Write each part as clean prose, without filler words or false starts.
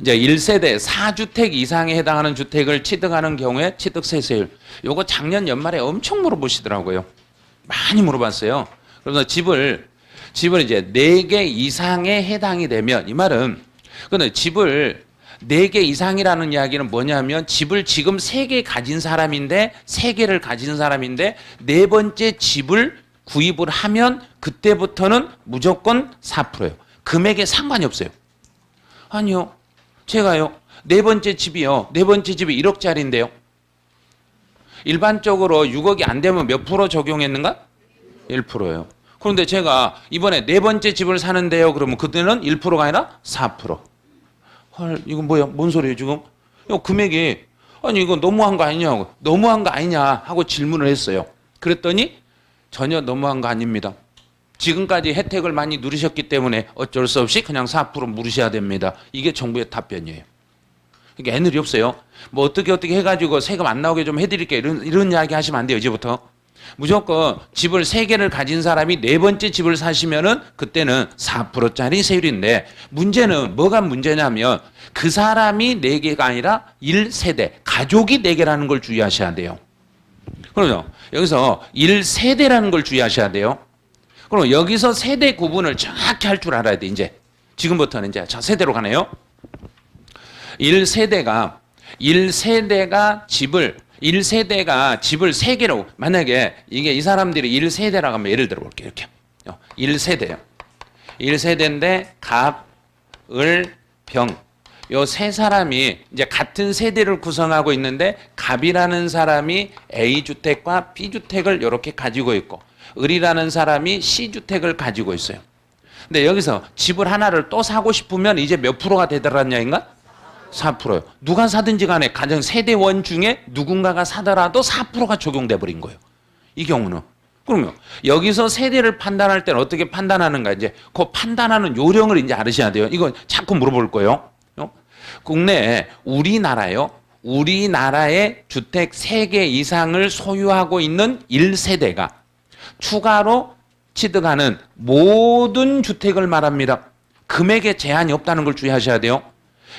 이제 1세대 4주택 이상에 해당하는 주택을 취득하는 경우에 취득세율. 요거 작년 연말에 엄청 물어보시더라고요. 많이 물어봤어요. 그래서 집을 이제 4개 이상에 해당이 되면, 이 말은 근데 집을 4개 이상이라는 이야기는 뭐냐면 집을 지금 3개 가진 사람인데 3개를 가진 사람인데 네 번째 집을 구입을 하면 그때부터는 무조건 4%예요. 금액에 상관이 없어요. 아니요. 제가요. 네 번째 집이 1억짜리인데요. 일반적으로 6억이 안 되면 몇 프로 적용했는가? 1%예요. 그런데 제가 이번에 네 번째 집을 사는데요. 그러면 그때는 1%가 아니라 4%. 헐, 이건 뭐야? 뭔 소리예요, 지금? 이 금액이, 아니, 이거 너무한 거 아니냐고. 너무한 거 아니냐 하고 질문을 했어요. 그랬더니 전혀 너무한 거 아닙니다. 지금까지 혜택을 많이 누리셨기 때문에 어쩔 수 없이 그냥 4% 물으셔야 됩니다. 이게 정부의 답변이에요. 그러니까 애늘이 없어요. 뭐 어떻게 해가지고 세금 안 나오게 좀 해드릴게요. 이런 이야기 하시면 안 돼요, 이제부터. 무조건 집을 3개를 가진 사람이 네 번째 집을 사시면은 그때는 4%짜리 세율인데, 문제는 뭐가 문제냐면 그 사람이 4개가 아니라 1세대, 가족이 4개라는 걸 주의하셔야 돼요. 그러죠. 여기서 1세대라는 걸 주의하셔야 돼요. 그럼 여기서 세대 구분을 정확히 할 줄 알아야 돼, 이제. 지금부터는 이제. 자, 세대로 가네요. 1세대가 집을 3개로, 만약에 이게 이 사람들이 1세대라고 하면 예를 들어 볼게요. 이렇게. 1세대요. 1세대인데 갑, 을, 병. 요 세 사람이 이제 같은 세대를 구성하고 있는데 갑이라는 사람이 A주택과 B주택을 이렇게 가지고 있고 을이라는 사람이 C주택을 가지고 있어요. 근데 여기서 집을 하나를 또 사고 싶으면 이제 몇 프로가 되더라는 얘기인가? 4%요. 누가 사든지 간에 가정 세대원 중에 누군가가 사더라도 4%가 적용돼 버린 거예요. 이 경우는. 그러면 여기서 세대를 판단할 때는 어떻게 판단하는가? 이제 그 판단하는 요령을 이제 알으셔야 돼요. 이거 자꾸 물어볼 거예요. 국내에 우리나라의 주택 3개 이상을 소유하고 있는 1세대가 추가로 취득하는 모든 주택을 말합니다. 금액에 제한이 없다는 걸 주의하셔야 돼요.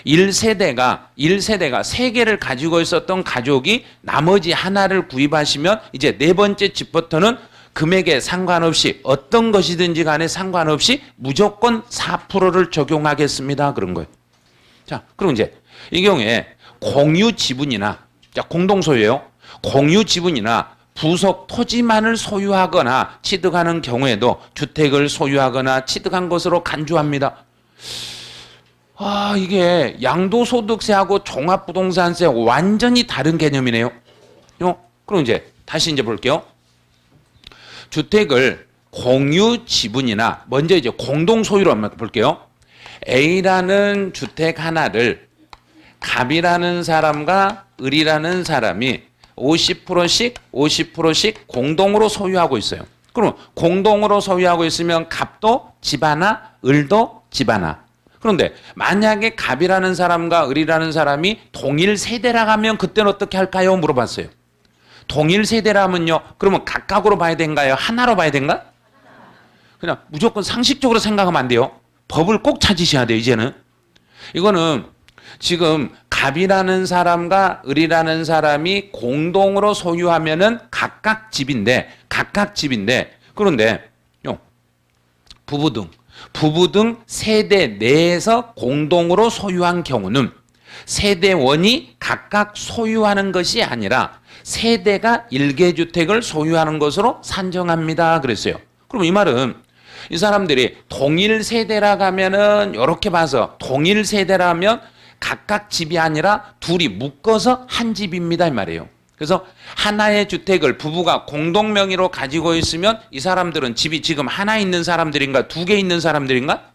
1세대가 3개를 가지고 있었던 가족이 나머지 하나를 구입하시면 이제 네 번째 집부터는 금액에 상관없이 어떤 것이든지 간에 상관없이 무조건 4%를 적용하겠습니다. 그런 거예요. 자, 그럼 이제 이 경우에 공유 지분이나, 자, 공동소유예요. 공유 지분이나 부속 토지만을 소유하거나 취득하는 경우에도 주택을 소유하거나 취득한 것으로 간주합니다. 아, 이게 양도소득세하고 종합부동산세하고 완전히 다른 개념이네요. 그럼 이제 다시 이제 볼게요. 주택을 공유 지분이나, 먼저 이제 공동소유로 한번 볼게요. A라는 주택 하나를 갑이라는 사람과 을이라는 사람이 50%씩 공동으로 소유하고 있어요. 그럼 공동으로 소유하고 있으면 갑도 집 하나, 을도 집 하나. 그런데 만약에 갑이라는 사람과 을이라는 사람이 동일 세대라고 하면 그때는 어떻게 할까요? 물어봤어요. 동일 세대라면요, 그러면 각각으로 봐야 된가요? 하나로 봐야 된가? 그냥 무조건 상식적으로 생각하면 안 돼요. 법을 꼭 찾으셔야 돼요, 이제는. 이거는 지금 갑이라는 사람과 을이라는 사람이 공동으로 소유하면은 각각 집인데, 그런데 부부 등 세대 내에서 공동으로 소유한 경우는 세대원이 각각 소유하는 것이 아니라 세대가 일개주택을 소유하는 것으로 산정합니다. 그랬어요. 그럼 이 말은 이 사람들이 동일 세대라고 하면은 이렇게 봐서 동일 세대라면 각각 집이 아니라 둘이 묶어서 한 집입니다, 이 말이에요. 그래서 하나의 주택을 부부가 공동 명의로 가지고 있으면 이 사람들은 집이 지금 하나 있는 사람들인가, 2개 있는 사람들인가?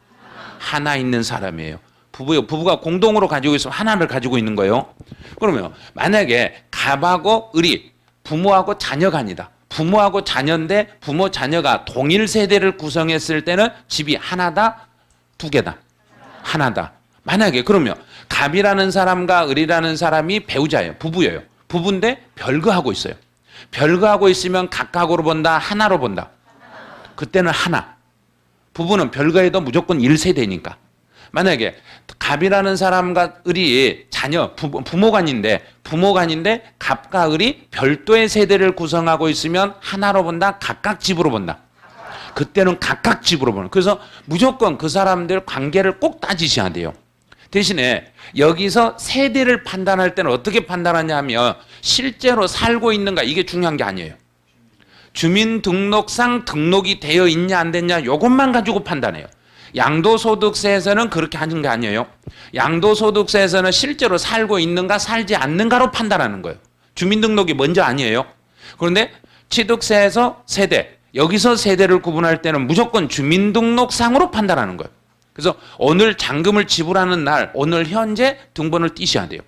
하나 있는 사람이에요. 부부가 공동으로 가지고 있으면 하나를 가지고 있는 거예요. 그러면 만약에 갑하고 을이 부모하고 자녀가 아니다. 부모하고 자녀인데 부모 자녀가 동일 세대를 구성했을 때는 집이 하나다, 2개다? 하나다. 만약에 그러면 갑이라는 사람과 을이라는 사람이 배우자예요. 부부예요. 부부인데 별거하고 있어요. 별거하고 있으면 각각으로 본다, 하나로 본다? 그때는 하나. 부부는 별거해도 무조건 1세대니까. 만약에 갑이라는 사람과 을이 자녀 부모간인데 갑과 을이 별도의 세대를 구성하고 있으면 하나로 본다, 각각 집으로 본다. 그때는 각각 집으로 보는. 그래서 무조건 그 사람들 관계를 꼭 따지셔야 돼요. 대신에 여기서 세대를 판단할 때는 어떻게 판단하냐면 실제로 살고 있는가, 이게 중요한 게 아니에요. 주민등록상 등록이 되어 있냐 안 됐냐 이것만 가지고 판단해요. 양도소득세에서는 그렇게 하는 게 아니에요. 양도소득세에서는 실제로 살고 있는가 살지 않는가로 판단하는 거예요. 주민등록이 먼저 아니에요. 그런데 취득세에서 세대, 여기서 세대를 구분할 때는 무조건 주민등록상으로 판단하는 거예요. 그래서 오늘 잔금을 지불하는 날, 오늘 현재 등본을 띄셔야 돼요.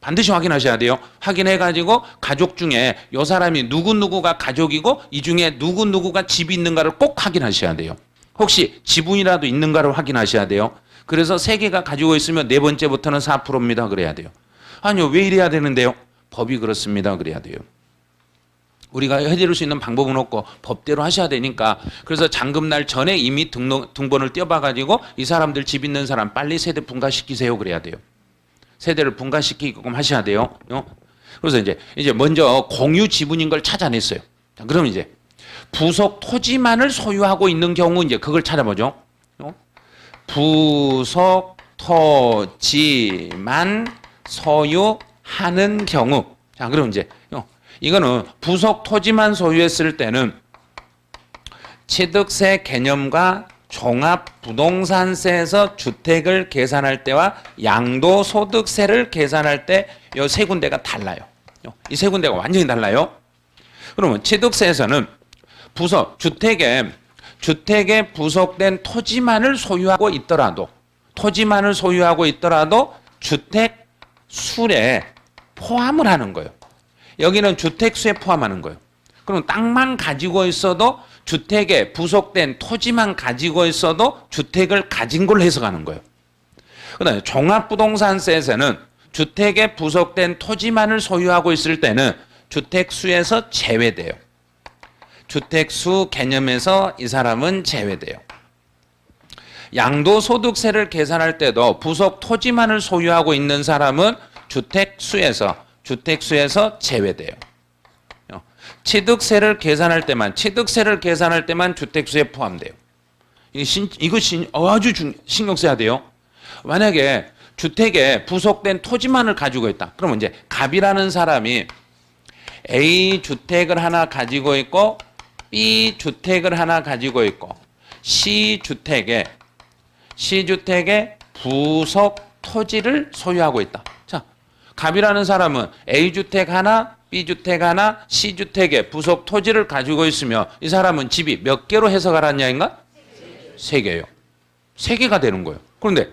반드시 확인하셔야 돼요. 확인해가지고 가족 중에 이 사람이 누구누구가 가족이고 이 중에 누구누구가 집이 있는가를 꼭 확인하셔야 돼요. 혹시 지분이라도 있는가를 확인하셔야 돼요. 그래서 세 개가 가지고 있으면 네 번째부터는 4%입니다. 그래야 돼요. 아니요, 왜 이래야 되는데요? 법이 그렇습니다. 그래야 돼요. 우리가 해드릴 수 있는 방법은 없고 법대로 하셔야 되니까, 그래서 잔금날 전에 이미 등본을 띄워봐가지고 이 사람들 집 있는 사람 빨리 세대 분가시키세요. 그래야 돼요. 세대를 분가시키게끔 하셔야 돼요. 그래서 이제 먼저 공유 지분인 걸 찾아냈어요. 자, 그럼 이제 부속 토지만을 소유하고 있는 경우 이제 그걸 찾아보죠. 부속 토지만 소유하는 경우. 자, 그럼 이제 이거는 부속 토지만 소유했을 때는 취득세 개념과 종합부동산세에서 주택을 계산할 때와 양도소득세를 계산할 때 이 세 군데가 달라요. 이 세 군데가 완전히 달라요. 그러면 취득세에서는 주택에 부속된 토지만을 소유하고 있더라도 주택 수에 포함을 하는 거예요. 여기는 주택수에 포함하는 거예요. 그럼 땅만 가지고 있어도, 주택에 부속된 토지만 가지고 있어도 주택을 가진 걸로 해석하는 거예요. 그다음에 종합부동산세에서는 주택에 부속된 토지만을 소유하고 있을 때는 주택수에서 제외돼요. 주택수 개념에서 이 사람은 제외돼요. 양도소득세를 계산할 때도 부속 토지만을 소유하고 있는 사람은 주택수에서 제외돼요. 취득세를 계산할 때만 주택수에 포함돼요. 이거 아주 신경 써야 돼요. 만약에 주택에 부속된 토지만을 가지고 있다. 그러면 이제 갑이라는 사람이 A 주택을 하나 가지고 있고 B 주택을 하나 가지고 있고 C 주택에 부속 토지를 소유하고 있다. 자, 갑이라는 사람은 A 주택 하나, B 주택 하나, C 주택에 부속 토지를 가지고 있으며 이 사람은 집이 몇 개로 해석하라는 이야기인가? 세 개예요. 세 개가 되는 거예요. 그런데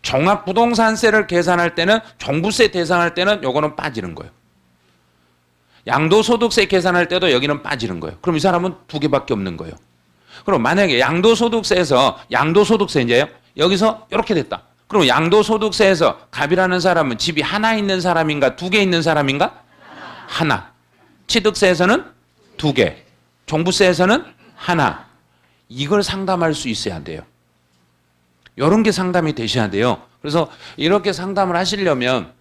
종합부동산세를 계산할 때는, 종부세 대상할 때는 요거는 빠지는 거예요. 양도소득세 계산할 때도 여기는 빠지는 거예요. 그럼 이 사람은 두 개밖에 없는 거예요. 그럼 만약에 양도소득세인데요. 여기서 이렇게 됐다. 그럼 양도소득세에서 갑이라는 사람은 집이 하나 있는 사람인가, 두 개 있는 사람인가? 하나. 취득세에서는 두 개. 종부세에서는 하나. 이걸 상담할 수 있어야 돼요. 이런 게 상담이 되셔야 돼요. 그래서 이렇게 상담을 하시려면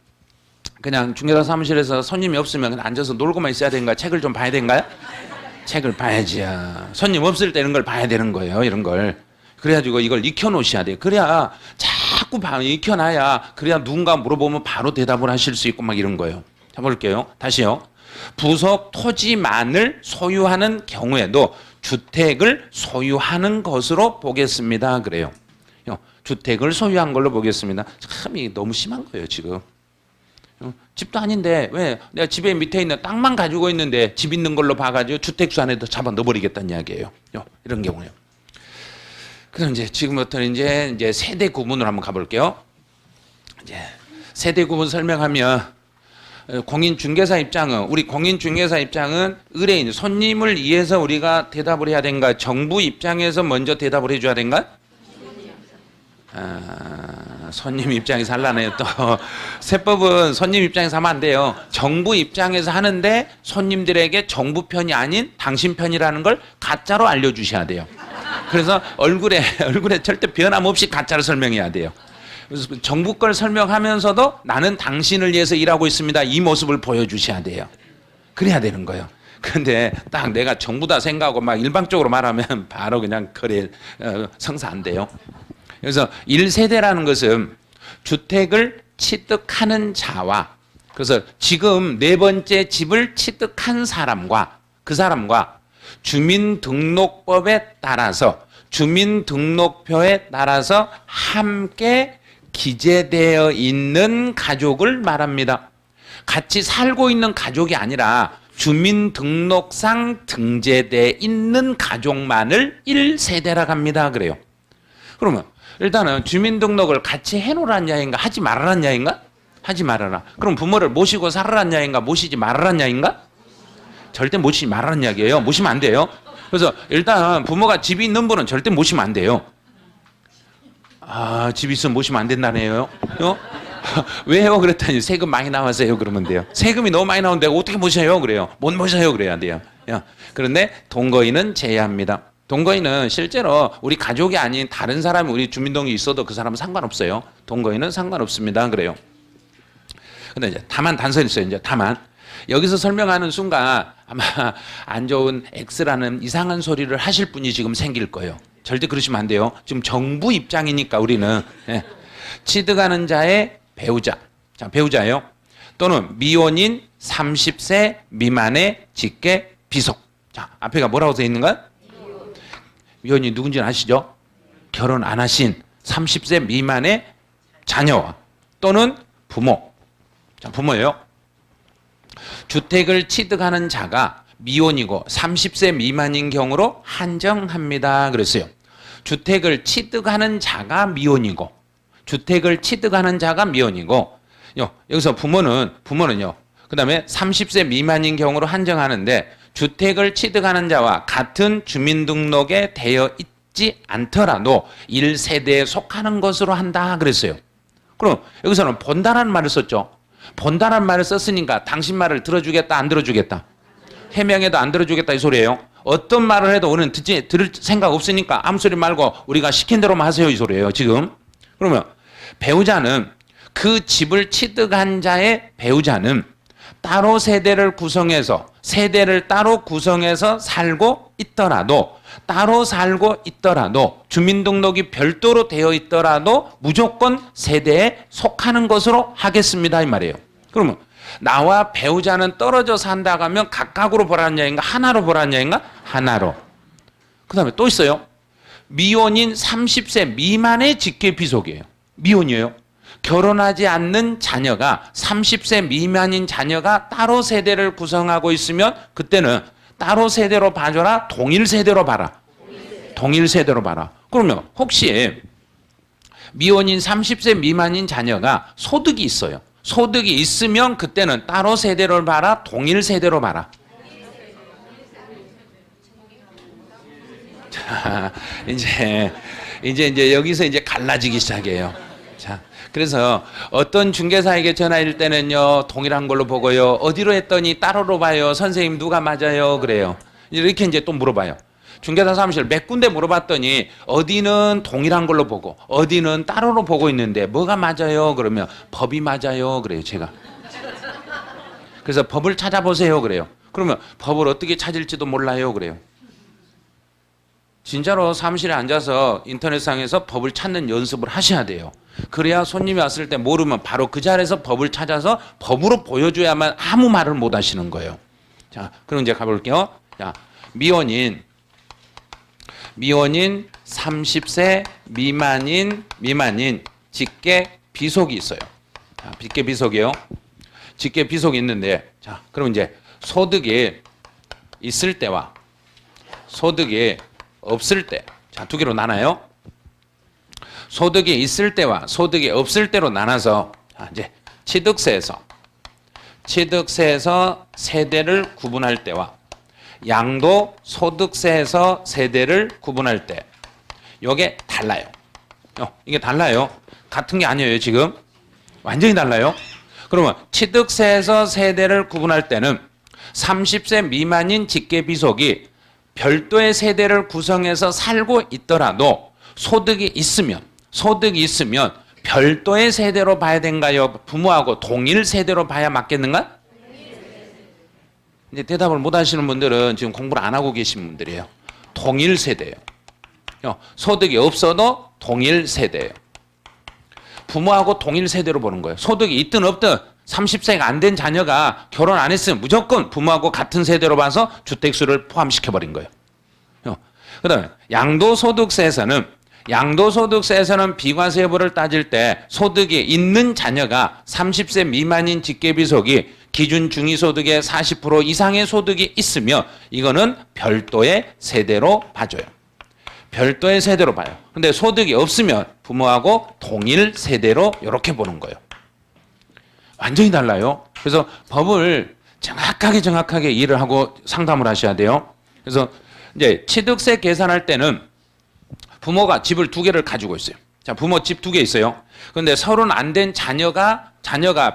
그냥 중개사 사무실에서 손님이 없으면 그냥 앉아서 놀고만 있어야 되는가? 책을 좀 봐야 되는가요? 책을 봐야지요. 손님 없을 때 이런 걸 봐야 되는 거예요. 이런 걸. 그래가지고 이걸 익혀놓으셔야 돼요. 그래야 자꾸 익혀놔야, 그래야 누군가 물어보면 바로 대답을 하실 수 있고 막 이런 거예요. 자, 볼게요. 다시요. 부속 토지만을 소유하는 경우에도 주택을 소유하는 것으로 보겠습니다. 그래요. 주택을 소유한 걸로 보겠습니다. 참 이게 너무 심한 거예요, 지금. 집도 아닌데 왜 내가 집에 밑에 있는 땅만 가지고 있는데 집 있는 걸로 봐가지고 주택수 안에 잡아 넣어버리겠다는 이야기예요. 이런 경우요. 그럼 이제 지금부터는 이제 세대 구분으로 한번 가볼게요. 이제 세대 구분 설명하면 공인중개사 입장은, 의뢰인 손님을 위해서 우리가 대답을 해야 되는가, 정부 입장에서 먼저 대답을 해줘야 되는가? 손님 입장에서 하려네요. 또 세법은 손님 입장에서 하면 안 돼요. 정부 입장에서 하는데 손님들에게 정부 편이 아닌 당신 편이라는 걸 가짜로 알려주셔야 돼요. 그래서 얼굴에 절대 변함없이 가짜를 설명해야 돼요. 그래서 정부 걸 설명하면서도 나는 당신을 위해서 일하고 있습니다. 이 모습을 보여주셔야 돼요. 그래야 되는 거예요. 근데 딱 내가 정부다 생각하고 막 일방적으로 말하면 바로 그냥 거래 성사 안 돼요. 그래서 1세대라는 것은 주택을 취득하는 자와, 그래서 지금 네 번째 집을 취득한 사람과 그 사람과 주민등록법에 따라서 주민등록표에 따라서 함께 기재되어 있는 가족을 말합니다. 같이 살고 있는 가족이 아니라 주민등록상 등재되어 있는 가족만을 1세대라고 합니다. 그래요. 그러면 일단은 주민등록을 같이 해놓으란 야인가 하지 말아란 야인가? 하지 말아라. 그럼 부모를 모시고 살아란 야인가 모시지 말아란 야인가? 절대 모시지 말아란 이야기예요. 모시면 안 돼요. 그래서 일단 부모가 집이 있는 분은 절대 모시면 안 돼요. 아, 집 있으면 모시면 안 된다네요. 왜요? 그랬더니 세금 많이 나와서요. 그러면 돼요. 세금이 너무 많이 나오는데 어떻게 모셔요? 그래요. 못 모셔요. 그래야 돼요. 그런데 동거인은 제외합니다. 동거인은 실제로 우리 가족이 아닌 다른 사람이 우리 주민등록이 있어도 그 사람은 상관없어요. 동거인은 상관없습니다. 그래요. 근데 이제 다만 단서는 있어요. 이제 다만 여기서 설명하는 순간 아마 안 좋은 X라는 이상한 소리를 하실 분이 지금 생길 거예요. 절대 그러시면 안 돼요. 지금 정부 입장이니까 우리는 취득하는 자의 배우자, 자 배우자예요. 또는 미혼인 30세 미만의 직계 비속. 자 앞에가 뭐라고 되어 있는가? 미혼이 누군지 아시죠? 결혼 안 하신 30세 미만의 자녀와 또는 부모. 자 부모예요. 주택을 취득하는 자가 미혼이고 30세 미만인 경우로 한정합니다. 그랬어요. 주택을 취득하는 자가 미혼이고 주택을 취득하는 자가 미혼이고 여기서 부모는요. 그다음에 30세 미만인 경우로 한정하는데 주택을 취득하는 자와 같은 주민등록에 되어 있지 않더라도 1세대에 속하는 것으로 한다 그랬어요. 그럼 여기서는 본다라는 말을 썼죠. 본다라는 말을 썼으니까 당신 말을 들어주겠다 안 들어주겠다? 해명해도 안 들어주겠다 이 소리예요. 어떤 말을 해도 우리는 들을 생각 없으니까 아무 소리 말고 우리가 시킨 대로만 하세요 이 소리예요 지금. 그러면 배우자는 그 집을 취득한 자의 배우자는 따로 세대를 따로 구성해서 살고 있더라도 따로 살고 있더라도 주민등록이 별도로 되어 있더라도 무조건 세대에 속하는 것으로 하겠습니다 이 말이에요. 그러면 나와 배우자는 떨어져 산다고 하면 각각으로 보라는 얘기인가 하나로 보라는 얘기인가? 하나로. 그 다음에 또 있어요. 미혼인 30세 미만의 직계비속이에요. 미혼이에요. 결혼하지 않는 자녀가 30세 미만인 자녀가 따로 세대를 구성하고 있으면 그때는 따로 세대로 봐줘라 동일 세대로 봐라. 동일 세대로 봐라. 그러면 혹시 미혼인 30세 미만인 자녀가 소득이 있어요. 소득이 있으면 그때는 따로 세대로 봐라 동일 세대로 봐라. 자, 이제 여기서 이제 갈라지기 시작해요. 자, 그래서 어떤 중개사에게 전화할 때는요 동일한 걸로 보고요. 어디로 했더니 따로로 봐요. 선생님 누가 맞아요? 그래요. 이렇게 이제 또 물어봐요. 중개사 사무실 몇 군데 물어봤더니 어디는 동일한 걸로 보고 어디는 따로로 보고 있는데 뭐가 맞아요? 그러면 법이 맞아요. 그래요 제가. 그래서 법을 찾아보세요. 그래요. 그러면 법을 어떻게 찾을지도 몰라요. 그래요. 진짜로 사무실에 앉아서 인터넷상에서 법을 찾는 연습을 하셔야 돼요. 그래야 손님이 왔을 때 모르면 바로 그 자리에서 법을 찾아서 법으로 보여줘야만 아무 말을 못 하시는 거예요. 자, 그럼 이제 가볼게요. 자, 미혼인 30세 미만인 직계 비속이 있어요. 자, 직계 비속이에요. 직계 비속이 있는데, 자, 그럼 이제 소득이 있을 때와 소득이 없을 때, 자, 두 개로 나눠요. 소득이 있을 때와 소득이 없을 때로 나눠서, 자, 이제 취득세에서 세대를 구분할 때와 양도 소득세에서 세대를 구분할 때, 요게 달라요. 이게 달라요. 같은 게 아니에요, 지금. 완전히 달라요. 그러면 취득세에서 세대를 구분할 때는 30세 미만인 직계비속이 별도의 세대를 구성해서 살고 있더라도 소득이 있으면 별도의 세대로 봐야 된가요? 부모하고 동일 세대로 봐야 맞겠는가? 이제 대답을 못 하시는 분들은 지금 공부를 안 하고 계신 분들이에요. 동일 세대예요. 소득이 없어도 동일 세대예요. 부모하고 동일 세대로 보는 거예요. 소득이 있든 없든 30세가 안 된 자녀가 결혼 안 했으면 무조건 부모하고 같은 세대로 봐서 주택수를 포함시켜버린 거예요. 그 다음에 양도소득세에서는 비과세 여부를 따질 때 소득이 있는 자녀가 30세 미만인 직계비속이 기준 중위소득의 40% 이상의 소득이 있으면 이거는 별도의 세대로 봐줘요. 별도의 세대로 봐요. 근데 소득이 없으면 부모하고 동일 세대로 이렇게 보는 거예요. 완전히 달라요. 그래서 법을 정확하게 이해를 하고 상담을 하셔야 돼요. 그래서 이제 취득세 계산할 때는 부모가 집을 2개를 가지고 있어요. 자, 부모 집 2개 있어요. 근데 서른 안 된 자녀가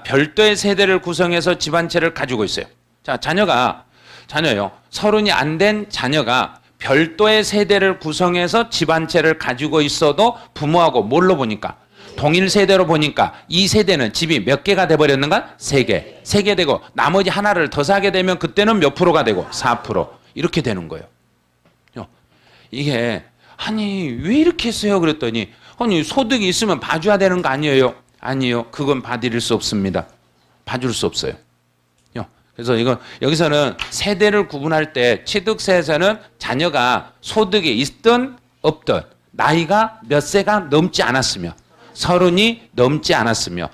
별도의 세대를 구성해서 집 한 채를 가지고 있어요. 자, 자녀요. 서른이 안 된 자녀가 별도의 세대를 구성해서 집 한 채를 가지고 있어도 부모하고 뭘로 보니까 동일 세대로 보니까 이 세대는 집이 몇 개가 돼버렸는가? 3개. 3개 되고 나머지 하나를 더 사게 되면 그때는 몇 프로가 되고 4%. 이렇게 되는 거예요. 이게 아니 왜 이렇게 했어요? 그랬더니 아니 소득이 있으면 봐줘야 되는 거 아니에요? 아니요. 그건 봐드릴 수 없습니다. 봐줄 수 없어요. 그래서 이건 여기서는 세대를 구분할 때 취득세에서는 자녀가 소득이 있든 없든 나이가 몇 세가 넘지 않았으며 서른이 넘지 않았으면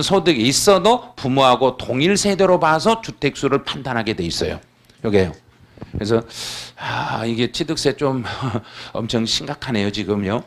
소득이 있어도 부모하고 동일 세대로 봐서 주택수를 판단하게 돼 있어요. 여기에요. 그래서 이게 취득세 좀 엄청 심각하네요 지금요.